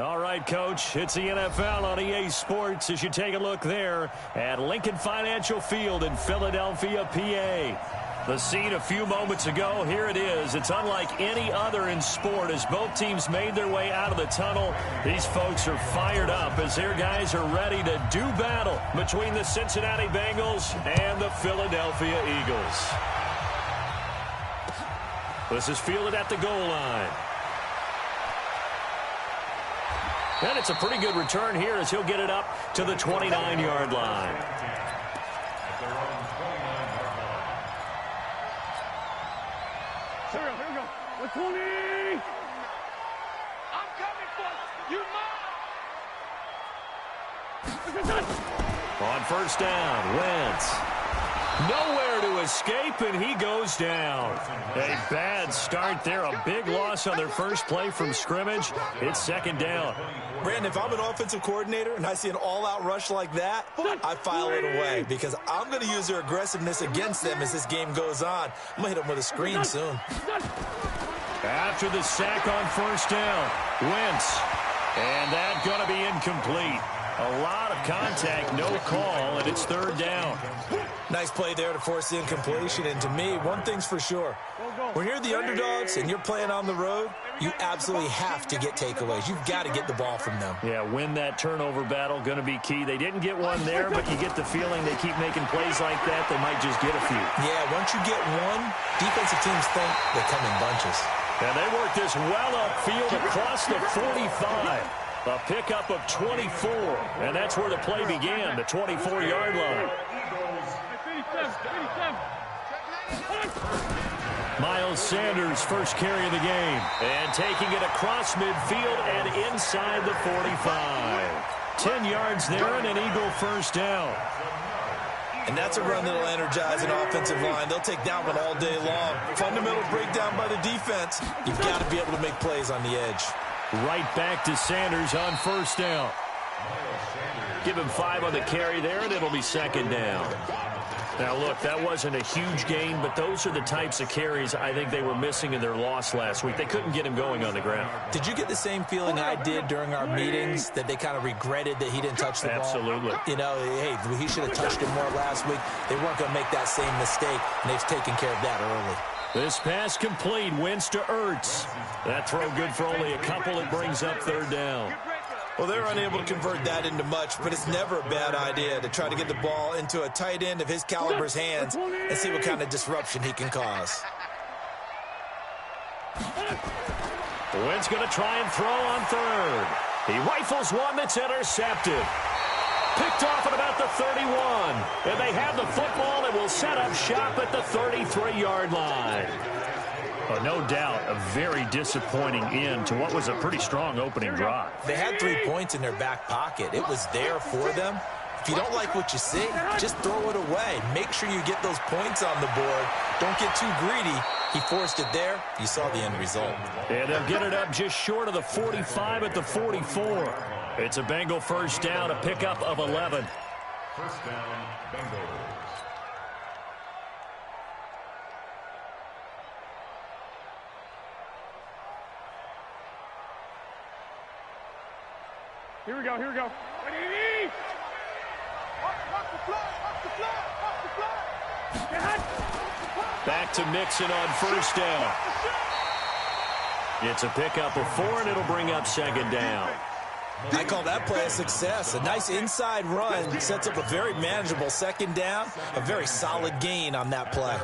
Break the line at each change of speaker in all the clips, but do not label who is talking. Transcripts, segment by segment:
All right, Coach, it's the NFL on EA Sports as you take a look there at Lincoln Financial Field in Philadelphia, PA. The scene a few moments ago, here it is. It's unlike any other in sport as both teams made their way out of the tunnel. These folks are fired up as their guys are ready to do battle between the Cincinnati Bengals and the Philadelphia Eagles. This is fielded at the goal line. And it's a pretty good return here as he'll get it up to the 29-yard line.
Here we go. The 20. I'm coming for you.
On first down, Wentz. Nowhere to escape, and he goes down. A bad start there. A big loss on their first play from scrimmage. It's second down.
Brandon, if I'm an offensive coordinator and I see an all-out rush like that, I file it away because I'm going to use their aggressiveness against them as this game goes on. I'm going to hit them with a screen soon.
After the sack on first down, Wentz. And that's going to be incomplete. A lot of contact, no call, and it's third down.
Nice play there to force the incompletion. And to me, one thing's for sure. When you're the underdogs and you're playing on the road, you absolutely have to get takeaways. You've got to get the ball from them.
Yeah, win that turnover battle, going to be key. They didn't get one there, but you get the feeling they keep making plays like that, they might just get a few.
Yeah, once you get one, defensive teams think they come in bunches.
And they work this well upfield across the 45. A pickup of 24, and that's where the play began, the 24-yard line. Miles Sanders, first carry of the game, and taking it across midfield and inside the 45. 10 yards there and an Eagle first down.
And that's a run that'll energize an offensive line. They'll take that one all day long. Fundamental breakdown by the defense. You've got to be able to make plays on the edge.
Right back to Sanders on first down. Give him 5 on the carry there, and it'll be second down. Now, look, that wasn't a huge gain, but those are the types of carries I think they were missing in their loss last week. They couldn't get him going on the ground.
Did you get the same feeling I did during our meetings, that they kind of regretted that he didn't touch the ball?
Absolutely.
You know, hey, he should have touched it more last week. They weren't going to make that same mistake, and they've taken care of that early.
This pass complete, Wentz to Ertz. That throw good for only a couple. It brings up third down.
Well, they're unable to convert that into much, but it's never a bad idea to try to get the ball into a tight end of his caliber's hands and see what kind of disruption he can cause.
Wentz going to try and throw on third. He rifles one that's intercepted. Picked off at about the 31. And they have the football and will set up shop at the 33-yard line. Oh, no doubt a very disappointing end to what was a pretty strong opening drive.
They had 3 points in their back pocket. It was there for them. If you don't like what you see, just throw it away. Make sure you get those points on the board. Don't get too greedy. He forced it there. You saw the end result.
And they'll get it up just short of the 45 at the 44. It's a Bengal first down, a pickup of 11.
First down, Bengals.
Here we go. Watch the flag.
Back to Mixon on first down. It's a pickup of 4, and it'll bring up second down.
I call that play a success. A nice inside run sets up a very manageable second down. A very solid gain on that play.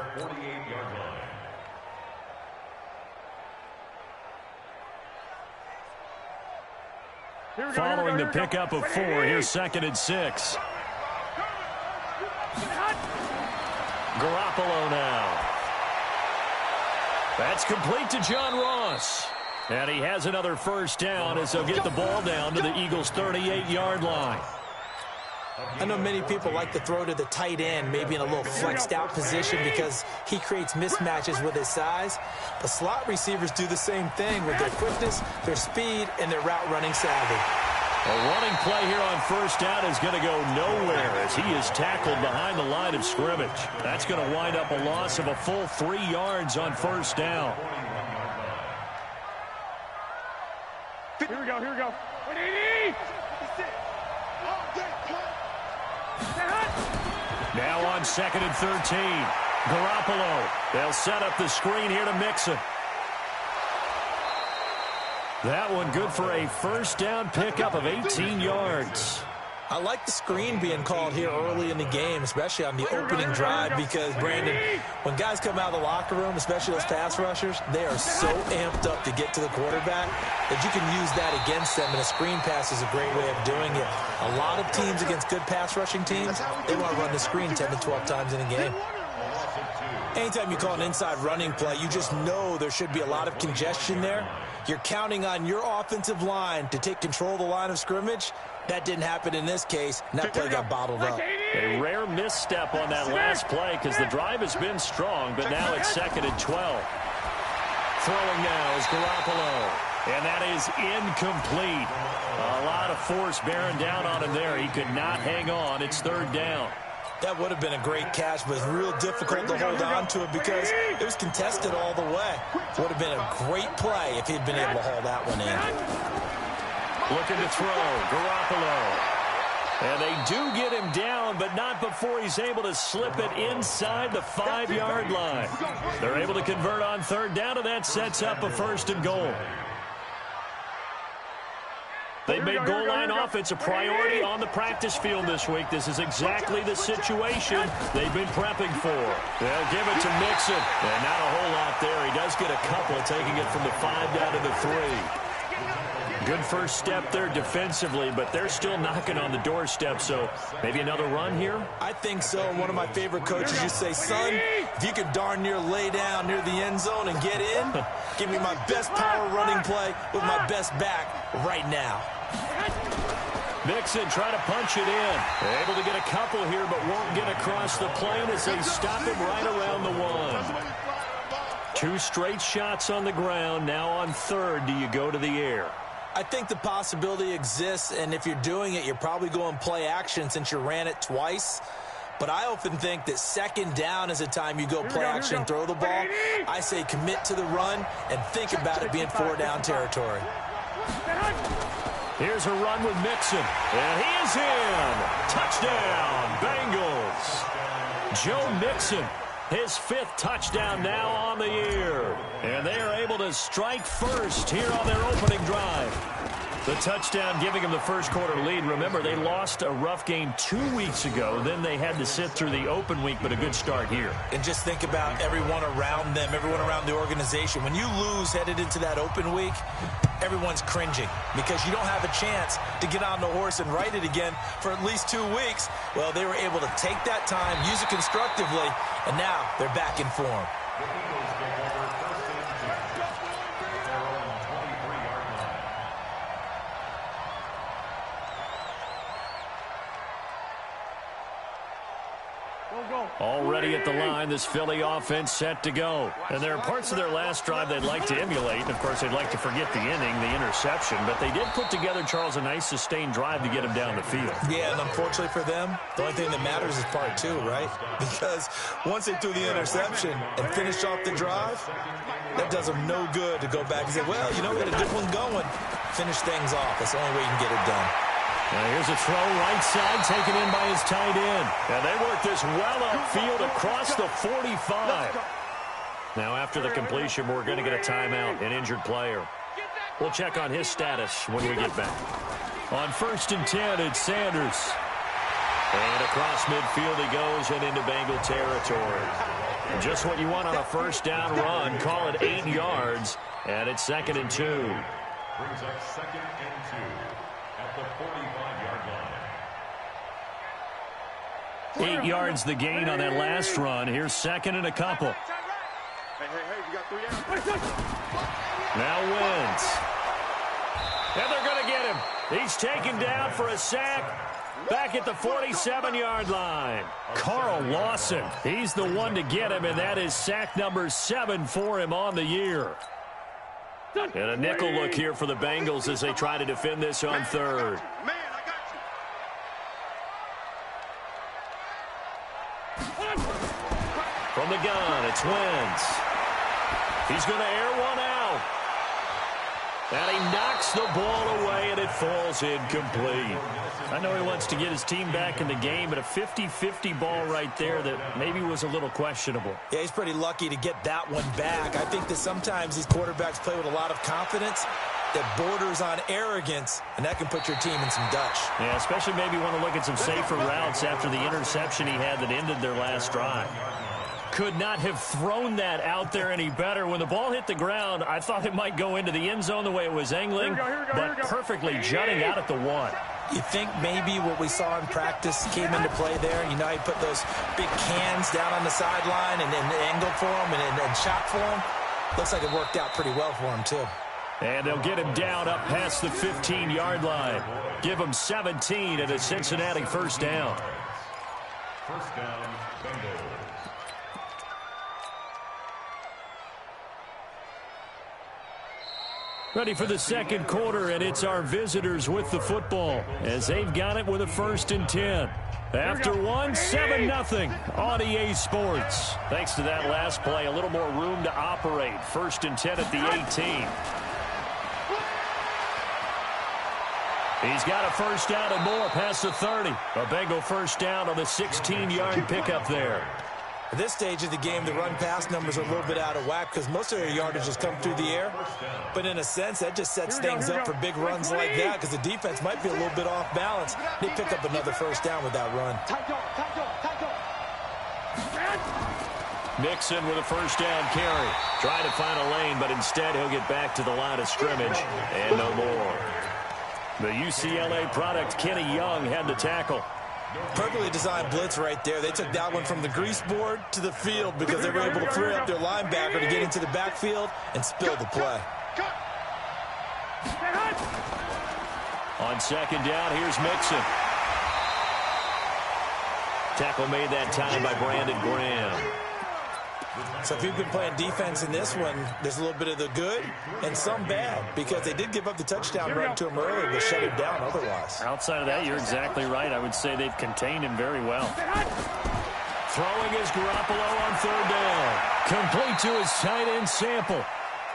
Following the pickup of 4, here's second and 6. Garoppolo now. That's complete to John Ross. And he has another first down as they'll get the ball down to the Eagles' 38-yard line.
I know many people like to throw to the tight end, maybe in a little flexed out position because he creates mismatches with his size. The slot receivers do the same thing with their quickness, their speed, and their route running savvy.
A running play here on first down is going to go nowhere as he is tackled behind the line of scrimmage. That's going to wind up a loss of a full 3 yards on first down.
Here we go.
Now on 2nd and 13. Garoppolo. They'll set up the screen here to Mixon. That one good for a first down pickup of 18 yards.
I like the screen being called here early in the game, especially on the opening drive, because, Brandon, when guys come out of the locker room, especially those pass rushers, they are so amped up to get to the quarterback that you can use that against them, and a screen pass is a great way of doing it. A lot of teams against good pass rushing teams, they want to run the screen 10 to 12 times in a game. Anytime you call an inside running play, you just know there should be a lot of congestion there. You're counting on your offensive line to take control of the line of scrimmage. That didn't happen in this case, and that play got bottled up.
A rare misstep on that last play because the drive has been strong, but now it's 2nd and 12. Throwing now is Garoppolo, and that is incomplete. A lot of force bearing down on him there. He could not hang on. It's 3rd down.
That would have been a great catch, but it's real difficult to hold on to it because it was contested all the way. Would have been a great play if he'd been able to haul that one in.
Looking to throw, Garoppolo. And they do get him down, but not before he's able to slip it inside the 5-yard line. They're able to convert on 3rd down, and that sets up a 1st and goal. They've made goal line offense a priority on the practice field this week. This is exactly the situation they've been prepping for. They'll give it to Mixon. And not a whole lot there. He does get a couple, taking it from the 5 down to the 3. Good first step there defensively, but they're still knocking on the doorstep, so maybe another run here?
I think so. One of my favorite coaches used to say, son, if you could darn near lay down near the end zone and get in, give me my best power running play with my best back right now.
Mixon trying to punch it in. They're able to get a couple here, but won't get across the plane as they stop him right around the 1. 2 straight shots on the ground. Now on 3rd, do you go to the air?
I think the possibility exists, and if you're doing it, you're probably going play action since you ran it twice. But I often think that 2nd down is the time you go play action and throw the ball. I say commit to the run and think about it being 4-down territory.
Here's a run with Mixon, and he is in. Touchdown, Bengals. Joe Mixon, his 5th touchdown now on the year. And they are able to strike first here on their opening drive. The touchdown giving them the first quarter lead. Remember, they lost a rough game 2 weeks ago. Then they had to sit through the open week, but a good start here.
And just think about everyone around them, everyone around the organization. When you lose headed into that open week, everyone's cringing because you don't have a chance to get on the horse and ride it again for at least 2 weeks. Well, they were able to take that time, use it constructively, and now they're back in form.
Already at the line, this Philly offense set to go. And there are parts of their last drive they'd like to emulate. And, of course, they'd like to forget the inning, the interception. But they did put together, Charles, a nice sustained drive to get him down the field.
Yeah, and unfortunately for them, the only thing that matters is part 2, right? Because once they threw the interception and finished off the drive, that does them no good to go back and say, well, you know, we had a good one going. Finish things off. That's the only way you can get it done.
Now here's a throw right side, taken in by his tight end. And they work this well upfield across the 45. Now after the completion, we're going to get a timeout, an injured player. We'll check on his status when we get back. On 1st and 10, it's Sanders. And across midfield he goes and into Bengal territory. And just what you want on a first down run. Call it 8 yards, and it's 2nd and 2.
Brings up 2nd and 2 at the 45-yard line.
8 yards the gain on that last run. Here's 2nd and a couple.
Hey, you got 3 downs.
Now Wentz. And they're going to get him. He's taken down for a sack back at the 47-yard line. Carl Lawson, he's the one to get him, and that is sack number 7 for him on the year. And a nickel look here for the Bengals as they try to defend this on 3rd. From the gun, it's Wentz. He's going to air one out. And he knocks the ball away, and it falls incomplete. I know he wants to get his team back in the game, but a 50-50 ball right there that maybe was a little questionable.
Yeah, he's pretty lucky to get that one back. I think that sometimes these quarterbacks play with a lot of confidence that borders on arrogance, and that can put your team in some dutch.
Yeah, especially maybe want to look at some safer routes after the interception he had that ended their last drive. Could not have thrown that out there any better. When the ball hit the ground, I thought it might go into the end zone the way it was angling, but perfectly jutting out at the 1.
You think maybe what we saw in practice came into play there? You know, he put those big cans down on the sideline and angled for him and shot for him. Looks like it worked out pretty well for him, too.
And they'll get him down up past the 15-yard line. Give him 17 at a Cincinnati first down.
First down, Bengals.
Ready for the second quarter, and it's our visitors with the football as they've got it with a 1st and 10. After 7-0 on EA Sports. Thanks to that last play, a little more room to operate. 1st and 10 at the 18. He's got a first down and more past the 30. A Bengal first down on the 16-yard pickup there.
At this stage of the game, the run-pass numbers are a little bit out of whack because most of their yardage has come through the air. But in a sense, that just sets things up for big runs like that because the defense might be a little bit off balance. They pick up another first down with that run.
Mixon with a first down carry. Trying to find a lane, but instead he'll get back to the line of scrimmage and no more. The UCLA product, Kenny Young, had the tackle.
Perfectly designed blitz right there. They took that one from the grease board to the field because they were able to free up their linebacker to get into the backfield and spill the play.
On second down, here's Mixon. Tackle made that time by Brandon Graham.
So if you've been playing defense in this one, there's a little bit of the good and some bad because they did give up the touchdown run to him earlier but shut him down otherwise.
Outside of that, you're exactly right. I would say they've contained him very well. Throwing is Garoppolo on 3rd down. Complete to his tight end Sample.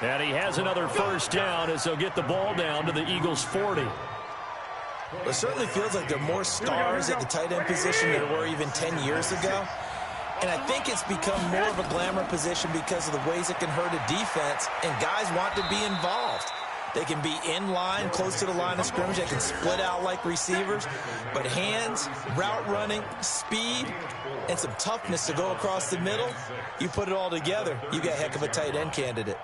And he has another first down as they'll get the ball down to the Eagles' 40.
It certainly feels like there are more stars at the tight end position than there were even 10 years ago. And I think it's become more of a glamour position because of the ways it can hurt a defense, and guys want to be involved. They can be in line, close to the line of scrimmage. They can split out like receivers. But hands, route running, speed, and some toughness to go across the middle, you put it all together, you got a heck of a tight end candidate.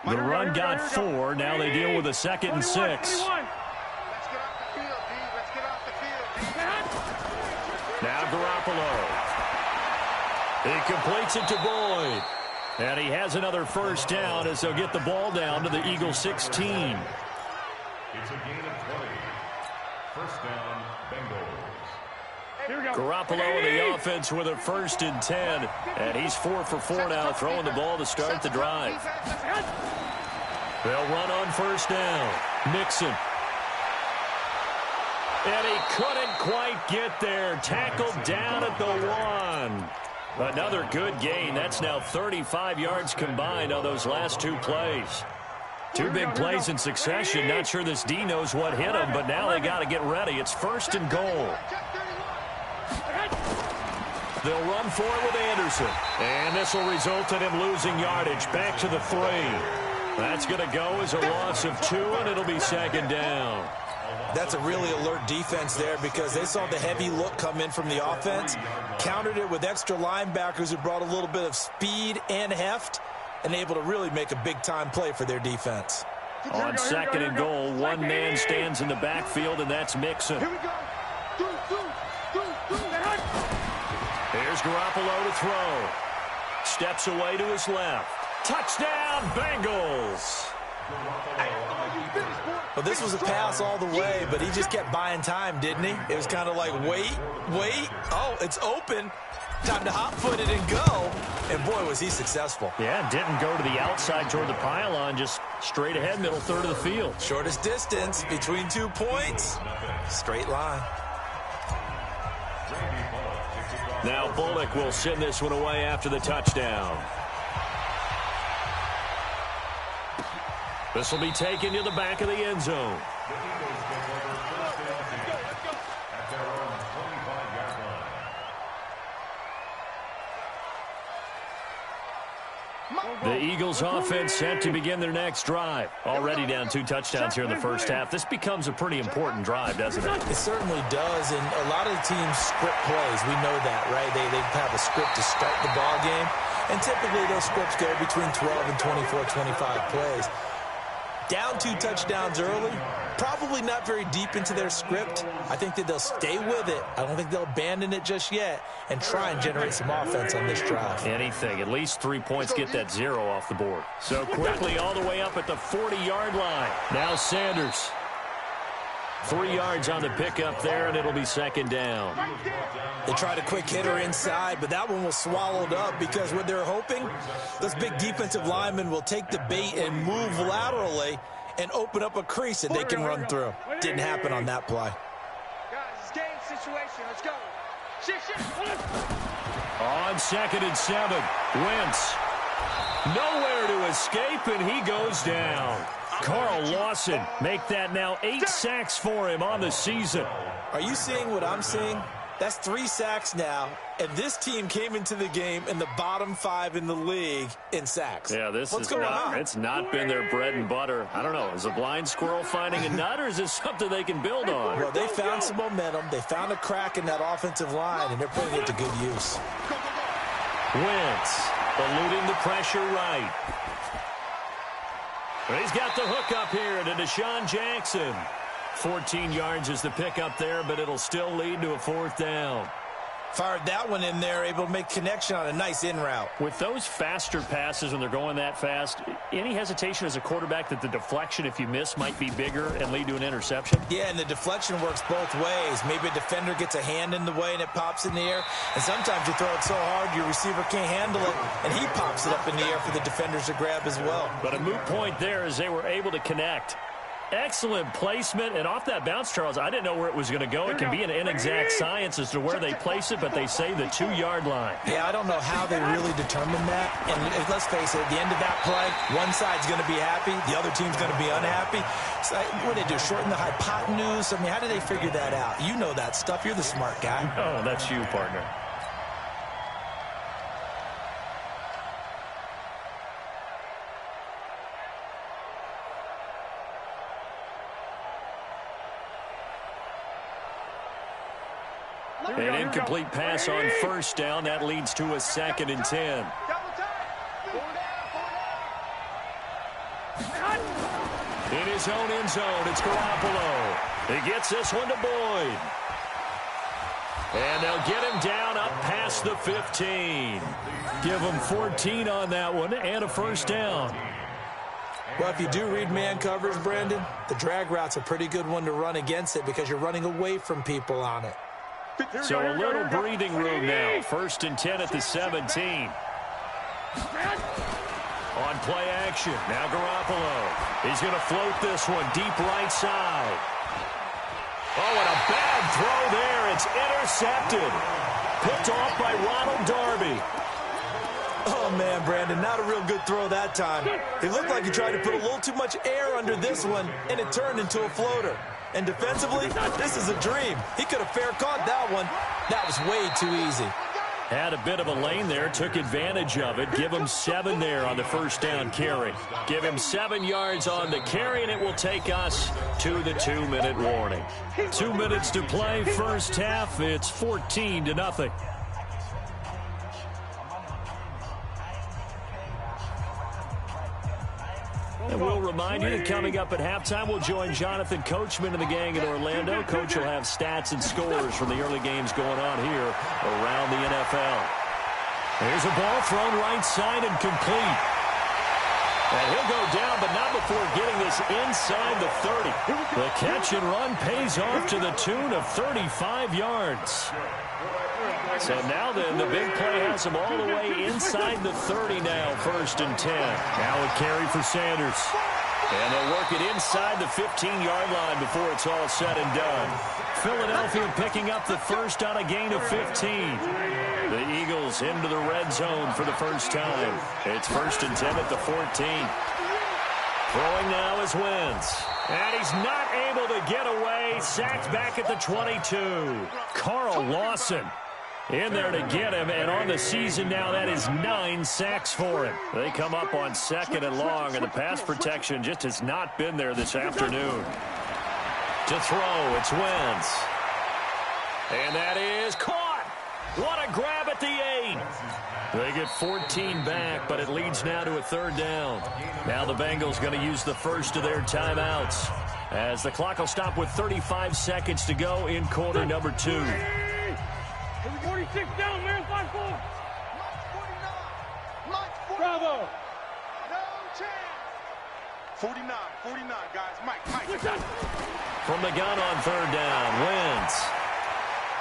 The run got 4. Now they deal with a 2nd and 6. Now Garoppolo. He completes it to Boyd. And he has another first down as they'll get the ball down to the Eagles' 16.
It's a gain of 20. First down, Bengals.
Garoppolo in the offense with a 1st and 10. And he's 4 for 4 now, throwing the ball to start the drive. They'll run on first down. Mixon. And he couldn't quite get there. Tackled down at the 1. Another good gain. That's now 35 yards combined on those last 2 plays. 2 big plays in succession. Not sure this D knows what hit him, but now they got to get ready. It's 1st and goal. They'll run for it with Anderson. And this will result in him losing yardage. Back to the 3. That's going to go as a loss of 2, and it'll be 2nd down.
That's a really alert defense there because they saw the heavy look come in from the offense, countered it with extra linebackers who brought a little bit of speed and heft, and able to really make a big-time play for their defense.
On 2nd and goal, one man stands in the backfield, and that's Mixon. Here's Garoppolo to throw. Steps away to his left. Touchdown, Bengals!
Well, this was a pass all the way, but he just kept buying time, didn't he? It was kind of like, wait. Oh, it's open. Time to hot-foot it and go. And, boy, was he successful.
Yeah, didn't go to the outside toward the pylon, just straight ahead, middle third of the field.
Shortest distance between 2 points. Straight line.
Now Bullock will send this one away after the touchdown. This will be taken to the back of the end zone.
The Eagles take over first down at their own 25-yard line.
The Eagles offense set to begin their next drive. Already down 2 touchdowns here in the first half. This becomes a pretty important drive, doesn't it?
It certainly does, and a lot of the teams script plays. We know that, right? They have a script to start the ball game, and typically those scripts go between 12 and 24, 25 plays. Down 2 touchdowns early, probably not very deep into their script. I think that they'll stay with it. I don't think they'll abandon it just yet and try and generate some offense on this drive.
Anything. At least 3 points, get that 0 off the board. So quickly all the way up at the 40-yard line. Now Sanders. 3 yards on the pickup there, and it'll be second down.
They tried a quick hitter inside, but that one was swallowed up because what they're hoping, those big defensive linemen will take the bait and move laterally and open up a crease that they can run through. Didn't happen on that play.
Guys, it's game situation. Let's go.
On 2nd and 7, Wentz. Nowhere to escape, and he goes down. Carl Lawson make that now 8 sacks for him on the season.
Are you seeing what I'm seeing? That's 3 sacks now, and this team came into the game in the bottom 5 in the league in sacks.
Yeah,
What's going on?
It's not been their bread and butter. I don't know. Is a blind squirrel finding a nut, or is this something they can build on?
Well, they found some momentum. They found a crack in that offensive line, and they're putting it to good use.
Wentz eluding the pressure right. He's got the hook up here to Deshaun Jackson. 14 yards is the pickup there, but it'll still lead to a 4th down.
Fired that one in there, able to make connection on a nice in route.
With those faster passes when they're going that fast, any hesitation as a quarterback that the deflection, if you miss, might be bigger and lead to an interception?
Yeah, and the deflection works both ways. Maybe a defender gets a hand in the way and it pops in the air. And sometimes you throw it so hard your receiver can't handle it, and he pops it up in the air for the defenders to grab as well.
But a moot point there as they were able to connect. Excellent placement, and off that bounce, Charles, I didn't know where it was going to go. It can be an inexact science as to where they place it, but they say the 2-yard line.
Yeah, I don't know how they really determine that. And let's face it, at the end of that play, one side's going to be happy, the other team's going to be unhappy. So, what do they do, shorten the hypotenuse? I mean, how do they figure that out? You know that stuff. You're the smart guy.
Oh, that's you, partner. An incomplete pass on 1st down. That leads to a 2nd and 10. In his own end zone, it's Garoppolo. He gets this one to Boyd. And they'll get him down up past the 15. Give him 14 on that one and a 1st down.
Well, if you do read man coverage, Brandon, the drag route's a pretty good one to run against it because you're running away from people on it.
So a little breathing room now. 1st and 10 at the 17. On play action. Now Garoppolo. He's going to float this one deep right side. Oh, and a bad throw there. It's intercepted. Picked off by Ronald Darby.
Oh, man, Brandon, not a real good throw that time. It looked like he tried to put a little too much air under this one, and it turned into a floater. And defensively, this is a dream. He could have fair caught that one. That was way too easy.
Had a bit of a lane there, took advantage of it. Give him 7 there on the 1st down carry. Give him 7 yards on the carry, and it will take us to the 2-minute warning. 2 minutes to play, first half. It's 14-0. And we'll remind you that coming up at halftime, we'll join Jonathan Coachman and the gang in Orlando. Coach will have stats and scores from the early games going on here around the NFL. There's a ball thrown right side and complete. And he'll go down, but not before getting this inside the 30. The catch and run pays off to the tune of 35 yards. So now then, the big play has him all the way inside the 30 now, 1st and 10. Now a carry for Sanders. And they'll work it inside the 15-yard line before it's all said and done. Philadelphia picking up the first on a gain of 15. The Eagles into the red zone for the first time. It's 1st and 10 at the 14. Throwing now is Wentz. And he's not able to get away. Sacked back at the 22. Carl Lawson in there to get him. And on the season now, that is 9 sacks for him. They come up on 2nd and long, and the pass protection just has not been there this afternoon. To throw, it's Wentz. And that is caught. What a grab at the 8. They get 14 back, but it leads now to a 3rd down. Now the Bengals going to use the first of their timeouts, as the clock will stop with 35 seconds to go in quarter number 2.
46 down, man, 5-4. Bravo. No chance. 49, guys. Mike.
From the gun on 3rd down, Wentz.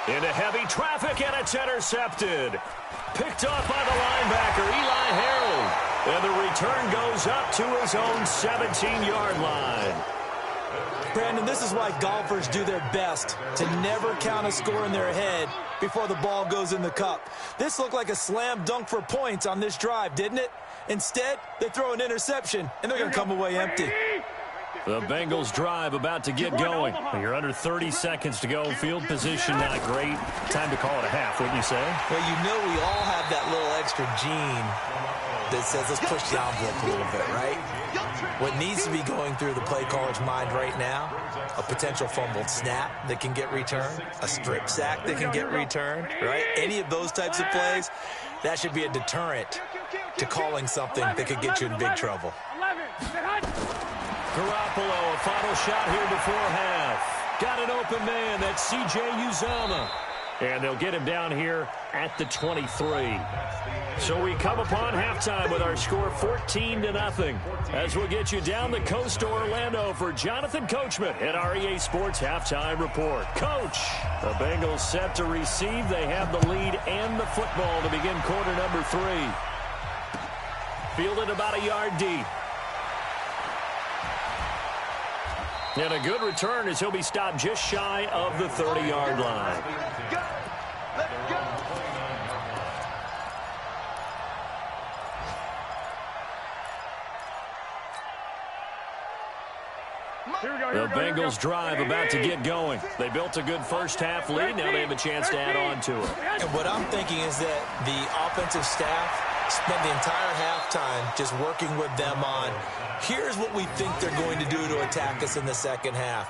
Into heavy traffic, and it's intercepted. Picked off by the linebacker, Eli Harold. And the return goes up to his own 17-yard line.
Brandon, this is why golfers do their best to never count a score in their head before the ball goes in the cup. This looked like a slam dunk for points on this drive, didn't it? Instead, they throw an interception, and they're going to come away empty.
The Bengals drive about to get going. You're under 30 seconds to go. Field position not great. Time to call it a half, wouldn't you say?
Well, you know we all have that little extra gene that says let's push the envelope a little bit, right? What needs to be going through the play caller's mind right now, a potential fumbled snap that can get returned, a strip sack that can get returned, right? Any of those types of plays, that should be a deterrent to calling something that could get you in big trouble.
Garoppolo, a final shot here before half. Got an open man. That's C.J. Uzomah. And they'll get him down here at the 23. So we come upon halftime with our score 14-0. As we'll get you down the coast to Orlando for Jonathan Coachman at our EA Sports Halftime Report. Coach, the Bengals set to receive. They have the lead and the football to begin quarter number 3. Fielded about a yard deep. And a good return as he'll be stopped just shy of the 30-yard line. The Bengals drive about to get going. They built a good first-half lead. Now they have a chance to add on to it.
And what I'm thinking is that the offensive staff spent the entire halftime just working with them on, here's what we think they're going to do to attack us in the second half.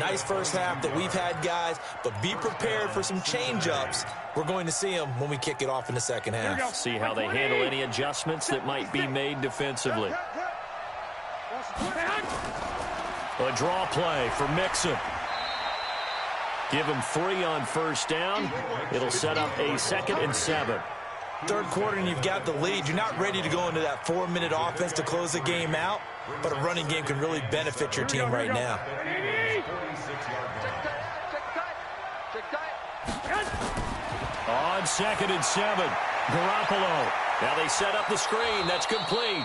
Nice first half that we've had, guys, but be prepared for some change-ups. We're going to see them when we kick it off in the second half.
See how they handle any adjustments that might be made defensively. A draw play for Mixon. Give him 3 on first down. It'll set up a 2nd and 7.
Third quarter and you've got the lead. You're not ready to go into that 4-minute offense to close the game out, but a running game can really benefit your team right now.
On 2nd and 7, Garoppolo. Now they set up the screen. That's complete.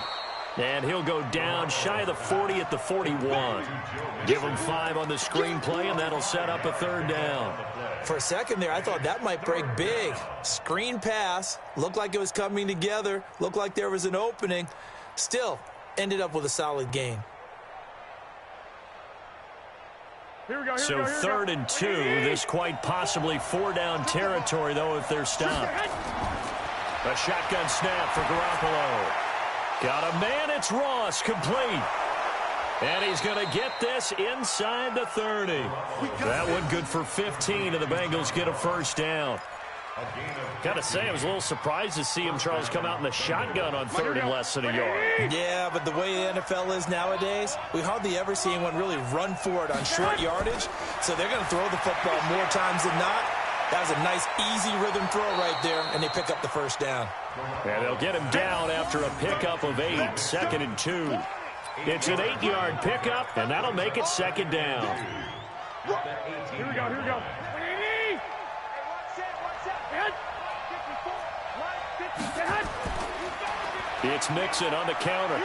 And he'll go down shy of the 40 at the 41. Give him 5 on the screenplay, and that'll set up a 3rd down.
For a second there, I thought that might break big. Screen pass. Looked like it was coming together. Looked like there was an opening. Still, ended up with a solid game.
So 3rd and 2. This quite possibly 4-down territory, though, if they're stopped. A shotgun snap for Garoppolo. Got a man, it's Ross, complete. And he's going to get this inside the 30. That one good for 15, and the Bengals get a first down. Got to say, I was a little surprised to see him, Charles, come out in the shotgun on 3rd and less than a yard.
Yeah, but the way the NFL is nowadays, we hardly ever see anyone really run for it on short yardage. So they're going to throw the football more times than not. That was a nice, easy rhythm throw right there, and they pick up the first down.
And they'll get him down after a pickup of 8, 2nd and 2. It's an 8-yard pickup, and that'll make it 2nd down.
Here we go.
It's Mixon on the counter.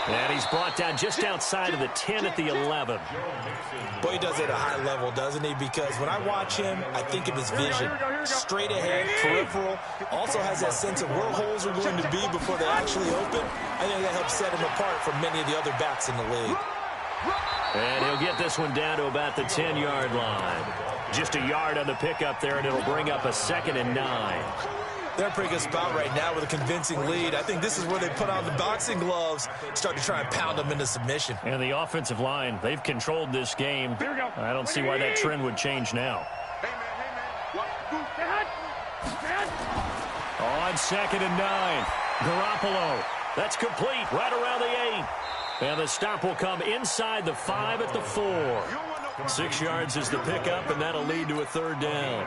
And he's brought down just outside of the 10 at the 11.
Boy, he does it at a high level, doesn't he? Because when I watch him, I think of his vision. Straight ahead, peripheral. Also has that sense of where holes are going to be before they actually open. I think that helps set him apart from many of the other backs in the league.
And he'll get this one down to about the 10-yard line. Just a yard on the pickup there, and it'll bring up a 2nd and 9.
They're in a pretty good spot right now with a convincing lead. I think this is where they put on the boxing gloves, start to try and pound them into submission.
And the offensive line, they've controlled this game. I don't see why that trend would change now. On 2nd and 9, Garoppolo. That's complete right around the 8. And the stop will come inside the 5 at the 4. 6 yards is the pickup, and that'll lead to a 3rd down.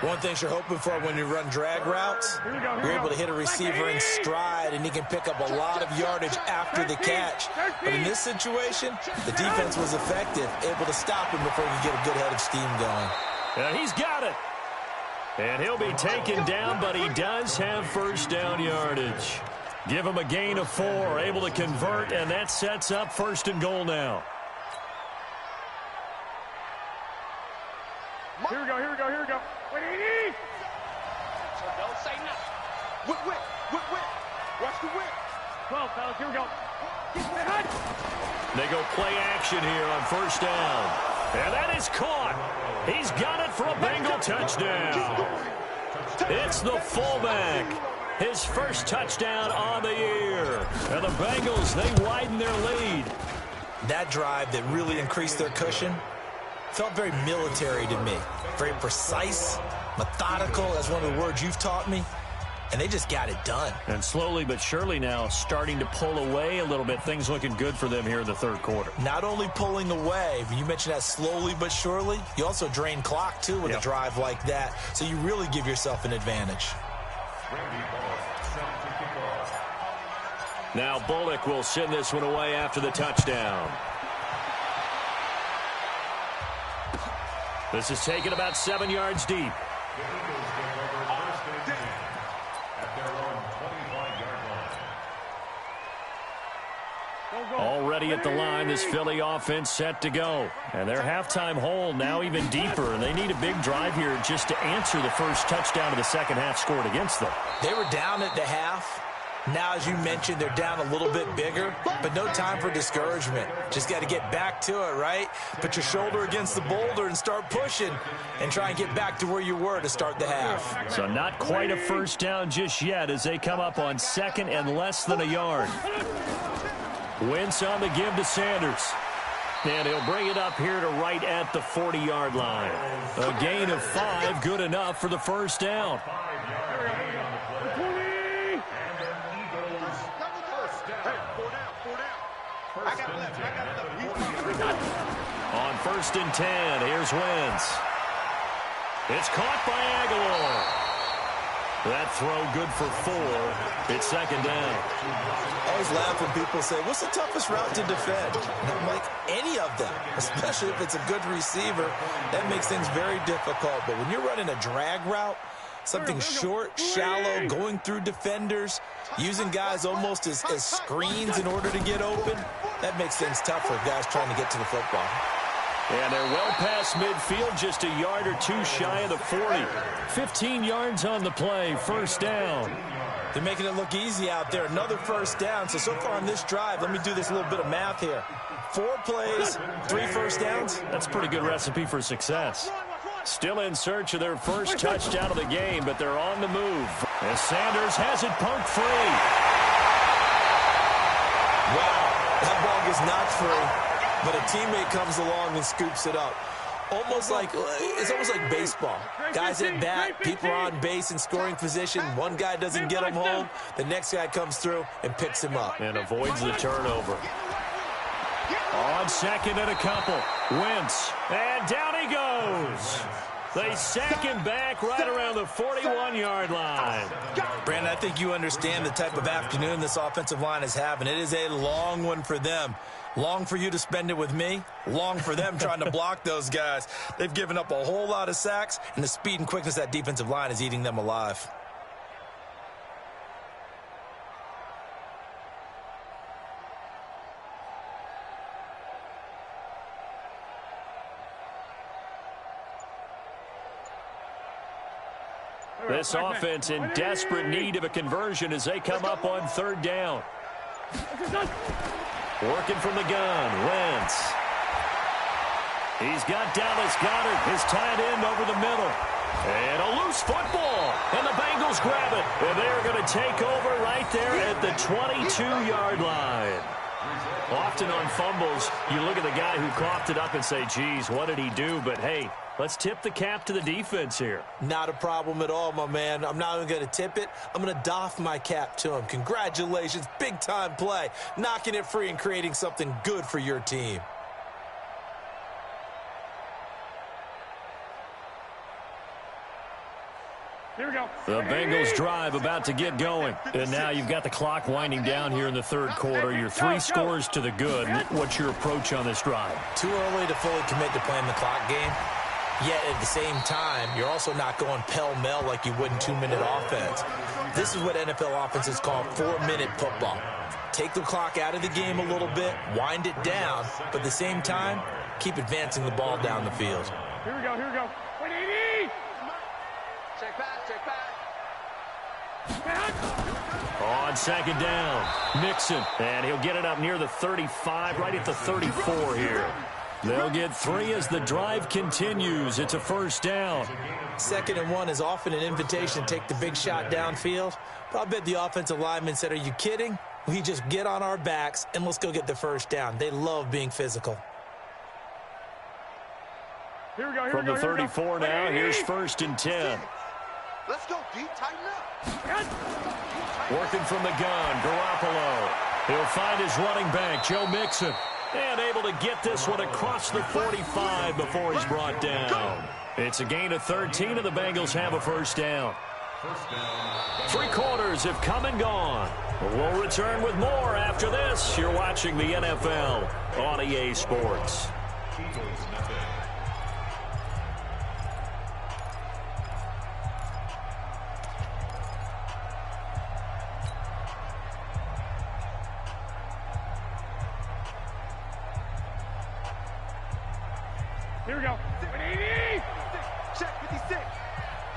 One thing you're hoping for when you run drag routes, you're able to hit a receiver in stride, and he can pick up a lot of yardage after the catch. But in this situation, the defense was effective, able to stop him before he could get a good head of steam going.
And he's got it. And he'll be taken down, but he does have 1st down yardage. Give him a gain of 4, able to convert, and that sets up 1st and goal now.
Here we go, here we go, here we go. Wait, don't say nothing. Whip. Watch the whip. 12, fellas, here we go.
They go play action here on 1st down. And that is caught. He's got it for a Bengal touchdown. It's the fullback. His 1st touchdown on the year. And the Bengals, they widen their lead.
That drive that really increased their cushion felt very military to me. Very precise, methodical, that's one of the words you've taught me. And they just got it done.
And slowly but surely now starting to pull away a little bit. Things looking good for them here in the 3rd quarter.
Not only pulling away, but you mentioned that slowly but surely, you also drain clock too with a drive like that. So you really give yourself an advantage.
Now Bullock will send this one away after the touchdown. This is taken about 7 yards deep. Already at the line, this Philly offense set to go. And their halftime hole now even deeper. And they need a big drive here just to answer the 1st touchdown of the 2nd half scored against them.
They were down at the half. Now, as you mentioned, they're down a little bit bigger, but no time for discouragement. Just got to get back to it, right? Put your shoulder against the boulder and start pushing and try and get back to where you were to start the half.
So not quite a 1st down just yet as they come up on 2nd and less than a yard. Wentz on the give to Sanders. And he'll bring it up here to right at the 40-yard line. A gain of 5, good enough for the 1st down. On 1st and 10, here's Wentz. It's caught by Aguilar. That throw good for 4. It's 2nd down.
I always laugh when people say, what's the toughest route to defend? And I'm like, any of them, especially if it's a good receiver. That makes things very difficult. But when you're running a drag route, something short, shallow, going through defenders, using guys almost as screens in order to get open, that makes things tough for guys trying to get to the football.
And they're well past midfield, just a yard or 2 shy of the 40. 15 yards on the play, 1st down.
They're making it look easy out there. Another 1st down. So far on this drive, let me do this little bit of math here. 4 plays, 3 1st downs.
That's a pretty good recipe for success. Still in search of their 1st touchdown of the game, but they're on the move. As Sanders has it pumped free.
Wow, that ball gets knocked free. But a teammate comes along and scoops it up. It's almost like baseball. Guys at bat, people are on base in scoring position. One guy doesn't get him home. The next guy comes through and picks him up.
And avoids the turnover. On 2nd and a couple. Wentz. And down he goes. They sack him back right around the 41-yard line.
Brandon, I think you understand the type of afternoon this offensive line is having. It is a long one for them. Long for you to spend it with me. Long for them trying to block those guys. They've given up a whole lot of sacks, and the speed and quickness of that defensive line is eating them alive.
This offense in desperate need of a conversion as they come up on third down. Working from the gun, Wentz. He's got Dallas Goedert, his tight end, over the middle. And a loose football. And the Bengals grab it. And they're going to take over right there at the 22-yard line. Often on fumbles, you look at the guy who coughed it up and say, geez, what did he do? But, hey, let's tip the cap to the defense here.
Not a problem at all, my man. I'm not even going to tip it. I'm going to doff my cap to him. Congratulations. Big-time play. Knocking it free and creating something good for your team.
Here we go.
The Bengals drive about to get going. And now you've got the clock winding down here in the third quarter. You're 3 scores to the good. What's your approach on this drive?
Too early to fully commit to playing the clock game. Yet at the same time, you're also not going pell-mell like you would in 2-minute offense. This is what NFL offenses call 4-minute football. Take the clock out of the game a little bit, wind it down, but at the same time, keep advancing the ball down the field.
Here we go, here we go. 180!
Check back.
On second down, Mixon, and he'll get it up near the 35, right at the 34 here. They'll get 3 as the drive continues. It's a first down.
2nd and 1 is often an invitation to take the big shot downfield. But I bet the offensive lineman said, are you kidding? We just get on our backs and let's go get the first down. They love being physical.
Here we go,
From the 34 now, here's 1st and 10.
Let's go, D. Tighten up.
Working from the gun, Garoppolo. He'll find his running back, Joe Mixon. And able to get this one across the 45 before he's brought down. It's a gain of 13, and the Bengals have a first down. 3 quarters have come and gone. We'll return with more after this. You're watching the NFL on EA Sports.
Here we go. 180!
Check 56.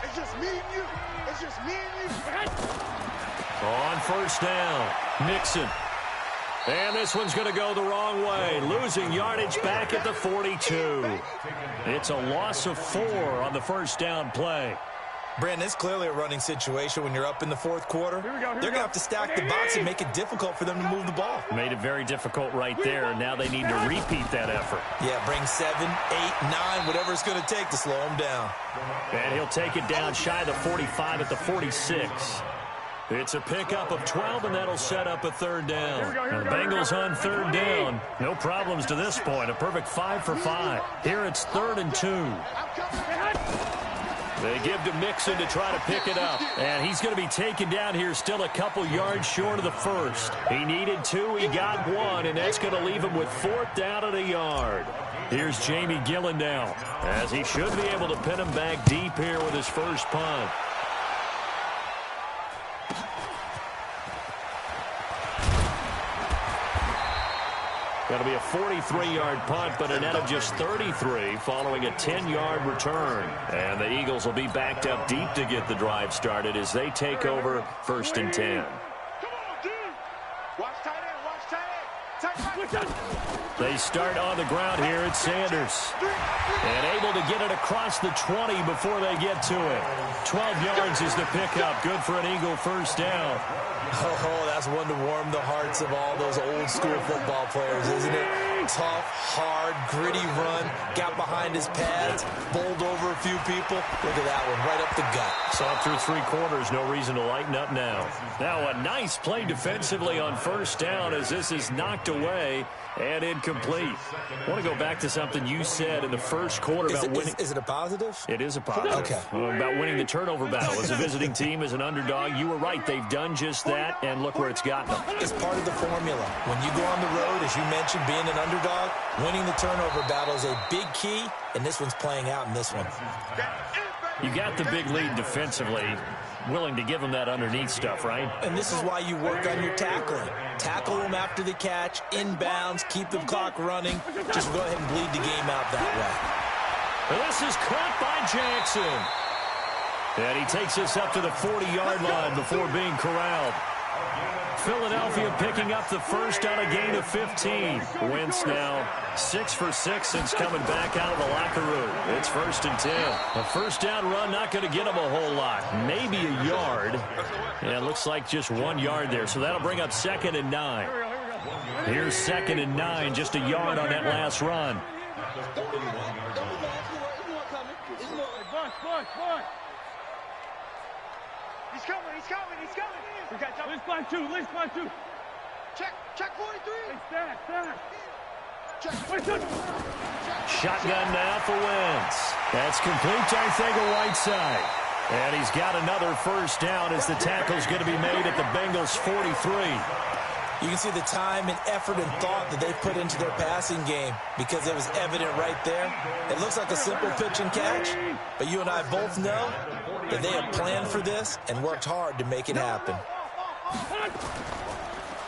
It's just me and you. It's just me and you.
On first down, Mixon. And this one's going to go the wrong way. Losing yardage back at the 42. It's a loss of 4 on the first down play.
Brandon, it's clearly a running situation when you're up in the 4th quarter.
Here we
They're going to have to stack the box and make it difficult for them to move the ball.
Made it very difficult right there. Now they need to repeat that effort.
Yeah, bring 7, 8, 9, whatever it's going to take to slow them down.
And he'll take it down shy of the 45 at the 46. It's a pickup of 12, and that'll set up a third down. The Bengals on third down. No problems to this point. A perfect 5 for 5. Here it's 3rd and 2. They give to Mixon to try to pick it up. And he's going to be taken down here still a couple yards short of the first. He needed 2. He got 1, and that's going to leave him with 4th down at a yard. Here's Jamie Gillen now, as he should be able to pin him back deep here with his first punt. Going to be a 43-yard punt, but a net of just 33 following a 10-yard return. And the Eagles will be backed up deep to get the drive started as they take over 1st and 10.
Come on, dude. Watch tight end. Watch tight end.
They start on the ground here at Sanders. And able to get it across the 20 before they get to it. 12 yards is the pickup. Good for an Eagle first down.
Oh, that's one to warm the hearts of all those old-school football players, isn't it? Tough, hard, gritty run, got behind his pads, bowled over a few people. Look at that one, right up the gut.
Saw through 3 quarters, no reason to lighten up now. Now a nice play defensively on first down as this is knocked away and incomplete. I want to go back to something you said in the first quarter about winning.
Is it a positive?
It is a positive.
Okay.
About winning the turnover battle. As a visiting team, as an underdog, you were right. They've done just that, and look where it's gotten them.
It's part of the formula. When you go on the road, as you mentioned, being an underdog, winning the turnover battle is a big key, and this one's playing out in this one.
You got the big lead defensively, willing to give them that underneath stuff, right?
And this is why you work on your tackling. Tackle them after the catch, inbounds, keep the clock running. Just go ahead and bleed the game out that way.
And this is caught by Jackson. And he takes us up to the 40-yard line before being corralled. Philadelphia picking up the first on a gain of 15. Wentz now 6 for 6 since coming back out of the locker room. It's 1st and 10. A first down run not going to get him a whole lot. Maybe a yard. And it looks like just 1 yard there. So that'll bring up 2nd and 9. Here's 2nd and 9, just a yard on that last run.
He's coming, he's coming, he's coming. We got
Let's find two.
Check 43.
Shotgun now for Wentz. That's complete to Whiteside. And he's got another first down as the tackle's going to be made at the Bengals' 43.
You can see the time and effort and thought that they put into their passing game because it was evident right there. It looks like a simple pitch and catch, but you and I both know that they have planned for this and worked hard to make it happen.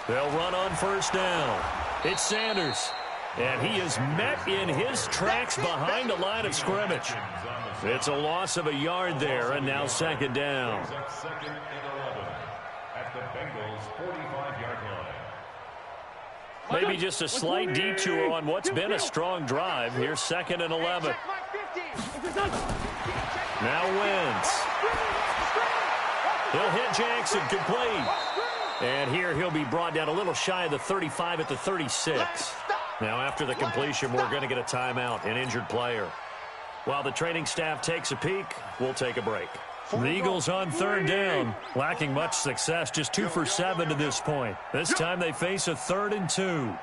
They'll run on first down. It's Sanders. And he is met in his tracks behind the line of scrimmage. It's a loss of a yard there, and now 2nd down.
2nd and 11 at the Bengals' 45-yard line.
Maybe just a slight detour on what's been a strong drive. Here's 2nd and 11. Now Wentz. He'll hit Jackson, complete. And here he'll be brought down a little shy of the 35 at the 36. Now after the completion, we're going to get a timeout, an injured player. While the training staff takes a peek, we'll take a break. The Eagles on 3rd down, lacking much success, just 2 for 7 to this point. This time they face a 3rd and 2.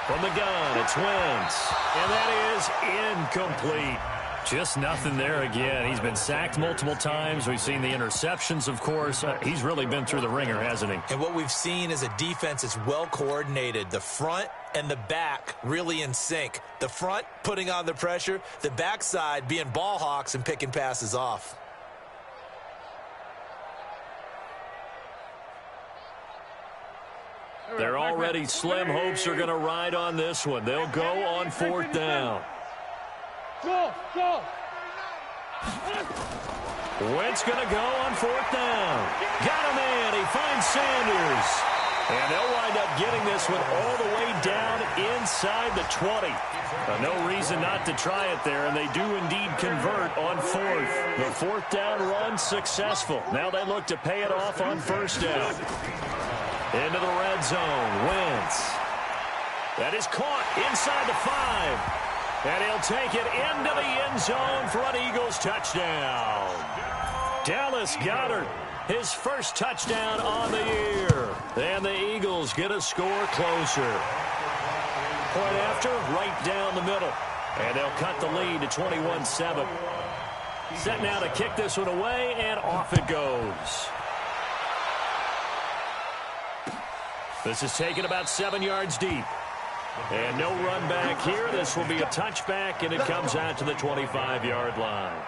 From the gun, it's Wentz. And that is incomplete. Just nothing there again. He's been sacked multiple times. We've seen the interceptions, of course. He's really been through the ringer, hasn't he?
And what we've seen is a defense that's well coordinated. The front and the back really in sync. The front putting on the pressure, the backside being ball hawks and picking passes off.
They're already slim hopes are going to ride on this one. They'll go on 4th down.
Go!
Wentz going to go on 4th down. Got him in. He finds Sanders. And they'll wind up getting this one all the way down inside the 20. No reason not to try it there, and they do indeed convert on 4th. The 4th down run successful. Now they look to pay it off on 1st down. Into the red zone, Wentz. That is caught inside the 5. And he'll take it into the end zone for an Eagles touchdown. Dallas Goedert, his first touchdown on the year. And the Eagles get a score closer. Point after, right down the middle. And they'll cut the lead to 21-7. Set now to kick this one away, and off it goes. This is taken about 7 yards deep. And no run back here. This will be a touchback, and it comes out to the 25-yard line.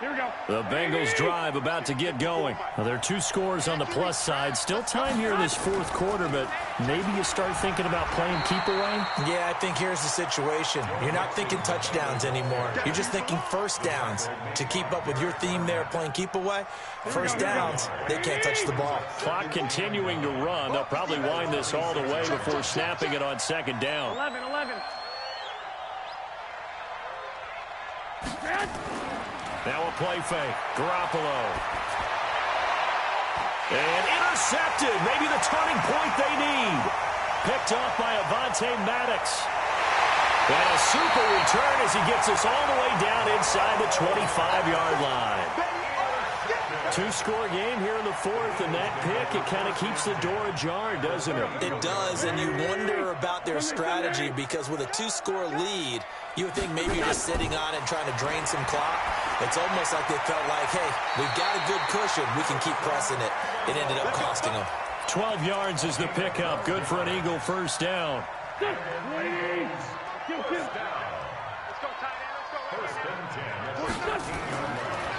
Here we go.
The Bengals drive about to get going. Well, there are 2 scores on the plus side. Still time here in this 4th quarter, but maybe you start thinking about playing keep away?
Yeah, I think here's the situation. You're not thinking touchdowns anymore. You're just thinking first downs. To keep up with your theme there, playing keep away, first downs, they can't touch the ball.
Clock continuing to run. They'll probably wind this all the way before snapping it on 2nd down.
11.
Now a play fake. Garoppolo. And intercepted. Maybe the turning point they need. Picked off by Avonte Maddox. And a super return as he gets us all the way down inside the 25-yard line. 2-score game here in the 4th, and that pick, it kind of keeps the door ajar, doesn't it?
It does, and you wonder about their strategy because with a 2-score lead, you would think maybe you're just sitting on it and trying to drain some clock. It's almost like they felt like, hey, we've got a good cushion. We can keep pressing it. It ended up costing them.
12 yards is the pickup. Good for an Eagle first down.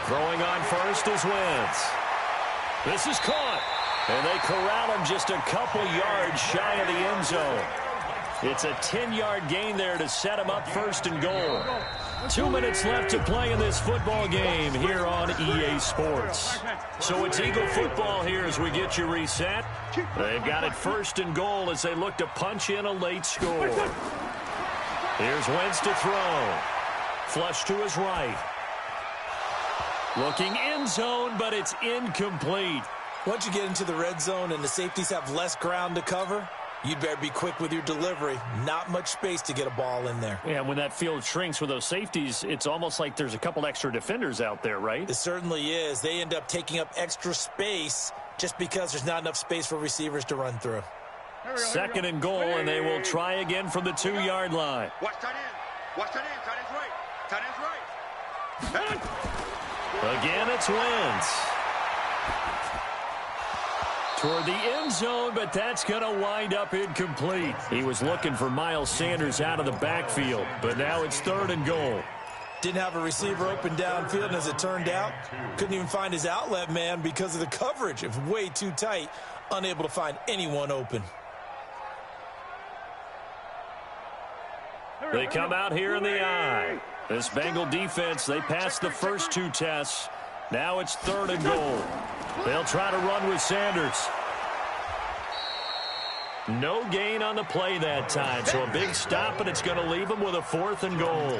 Throwing on first is Wentz. This is caught. And they corral him just a couple yards shy of the end zone. It's a 10-yard gain there to set him up first and goal. 2 minutes left to play in this football game here on EA Sports. So it's Eagle football here as we get you reset. They've got it first and goal as they look to punch in a late score. Here's Wentz to throw. Flush to his right. Looking end zone, but it's incomplete.
Once you get into the red zone and the safeties have less ground to cover, you'd better be quick with your delivery. Not much space to get a ball in there.
Yeah, when that field shrinks with those safeties, it's almost like there's a couple extra defenders out there, right?
It certainly is. They end up taking up extra space just because there's not enough space for receivers to run through.
Second and goal, and they will try again from the 2-yard line.
Watch tight end. Watch tight end. Tight end's right. Tight end's right.
Again, it's Wentz. Toward the end zone, but that's going to wind up incomplete. He was looking for Miles Sanders out of the backfield, but now it's third and goal.
Didn't have a receiver open downfield, and as it turned out, couldn't even find his outlet man because of the coverage. It was way too tight, unable to find anyone open.
They come out here in the eye. This Bengal defense, they passed the first 2 tests. Now it's third and goal. They'll try to run with Sanders. No gain on the play that time, so a big stop, and it's going to leave them with a 4th and goal.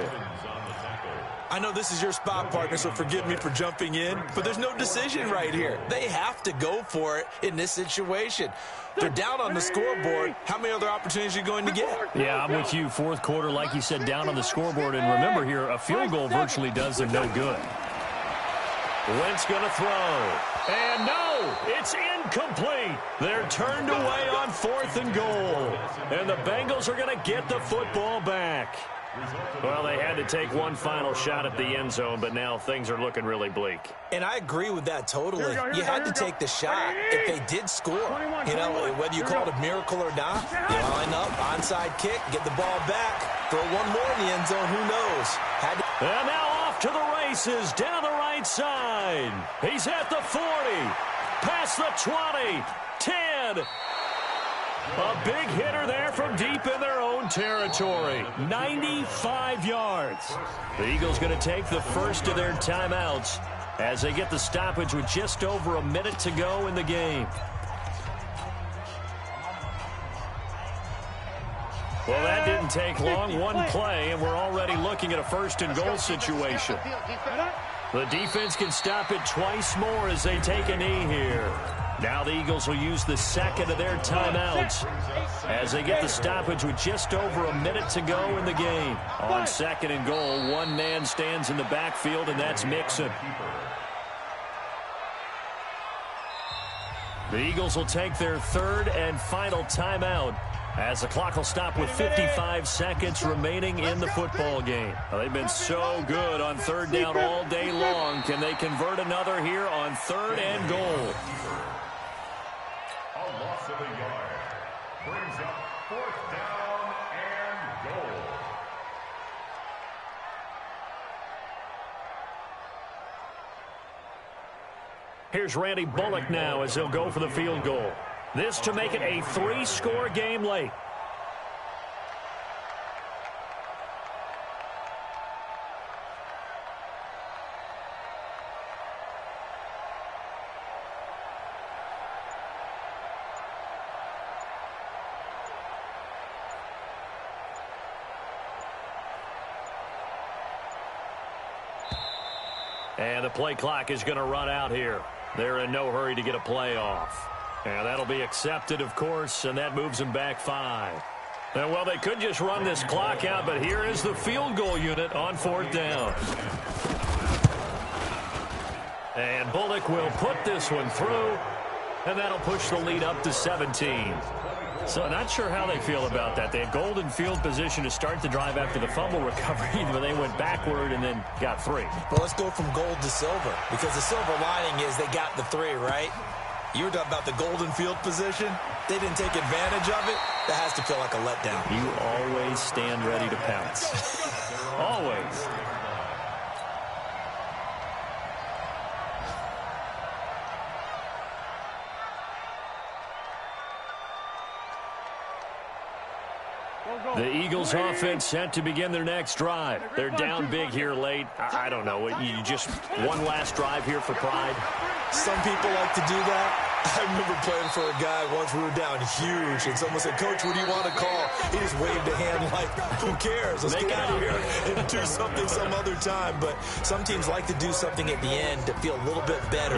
I know this is your spot, partner, so forgive me for jumping in, but there's no decision right here. They have to go for it in this situation. They're down on the scoreboard. How many other opportunities are you going to get?
Yeah, I'm with you. Fourth quarter, like you said, down on the scoreboard. And remember here, a field goal virtually does them no good. Wentz going to throw. And no, it's incomplete. They're turned away on 4th and goal. And the Bengals are going to get the football back. Well, they had to take one final shot at the end zone, but now things are looking really bleak.
And I agree with that totally. You had to take the shot if they did score. You know, whether you call it a miracle or not, you line up, onside kick, get the ball back, throw one more in the end zone, who knows?
And now off to the races, down the right side. He's at the 40, past the 20, 10. A big hitter there from deep in their own territory. 95 yards. The Eagles going to take the first of their timeouts as they get the stoppage with just over a minute to go in the game. Well, that didn't take long. One play, and we're already looking at a first and goal situation. The defense can stop it twice more as they take a knee here. Now the Eagles will use the second of their timeouts as they get the stoppage with just over a minute to go in the game. On second and goal, one man stands in the backfield, and that's Mixon. The Eagles will take their third and final timeout as the clock will stop with 55 seconds remaining in the football game. Well, they've been so good on third down all day long. Can they convert another here on third and goal?
A loss of a yard brings up 4th down and goal.
Here's Randy Bullock now as he'll go for the field goal. This to make it a 3-score game late. And the play clock is going to run out here. They're in no hurry to get a play off. And that'll be accepted, of course, and that moves them back 5. And, well, they could just run this clock out, but here is the field goal unit on 4th down. And Bullock will put this one through, and that'll push the lead up to 17. So not sure how they feel about that. They had golden field position to start the drive after the fumble recovery, but they went backward and then got 3.
Well, let's go from gold to silver, because the silver lining is they got the 3, right? You were talking about the golden field position. They didn't take advantage of it. That has to feel like a letdown.
You always stand ready to pounce. Always. The Eagles offense set to begin their next drive. They're down big here late. I don't know. You just one last drive here for pride?
Some people like to do that. I remember playing for a guy once. We were down huge, and someone said, "Coach, what do you want to call?" He just waved a hand like, "Who cares? Let's get out of here and do something some other time." But some teams like to do something at the end to feel a little bit better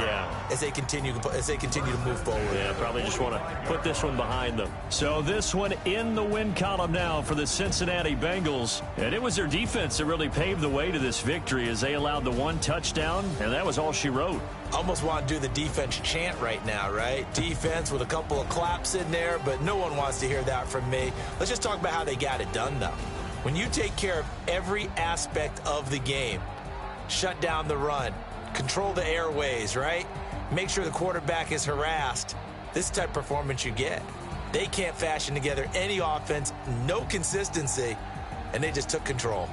as they continue to move forward.
Yeah, probably just want to put this one behind them. So this one in the win column now for the Cincinnati Bengals. And it was their defense that really paved the way to this victory as they allowed the one touchdown, and that was all she wrote.
Almost want to do the defense chant right now, right? Defense with a couple of claps in there, but no one wants to hear that from me. Let's just talk about how they got it done, though. When you take care of every aspect of the game, shut down the run, control the airways, right? Make sure the quarterback is harassed. This type of performance you get. They can't fashion together any offense, no consistency, and they just took control.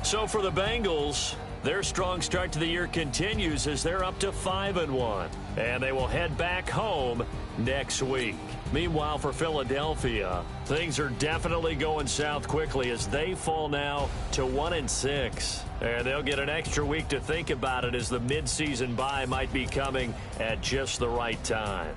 So for the Bengals, their strong start to the year continues as they're up to 5-1, and they will head back home next week. Meanwhile, for Philadelphia, things are definitely going south quickly as they fall now to 1-6. And they'll get an extra week to think about it as the midseason bye might be coming at just the right time.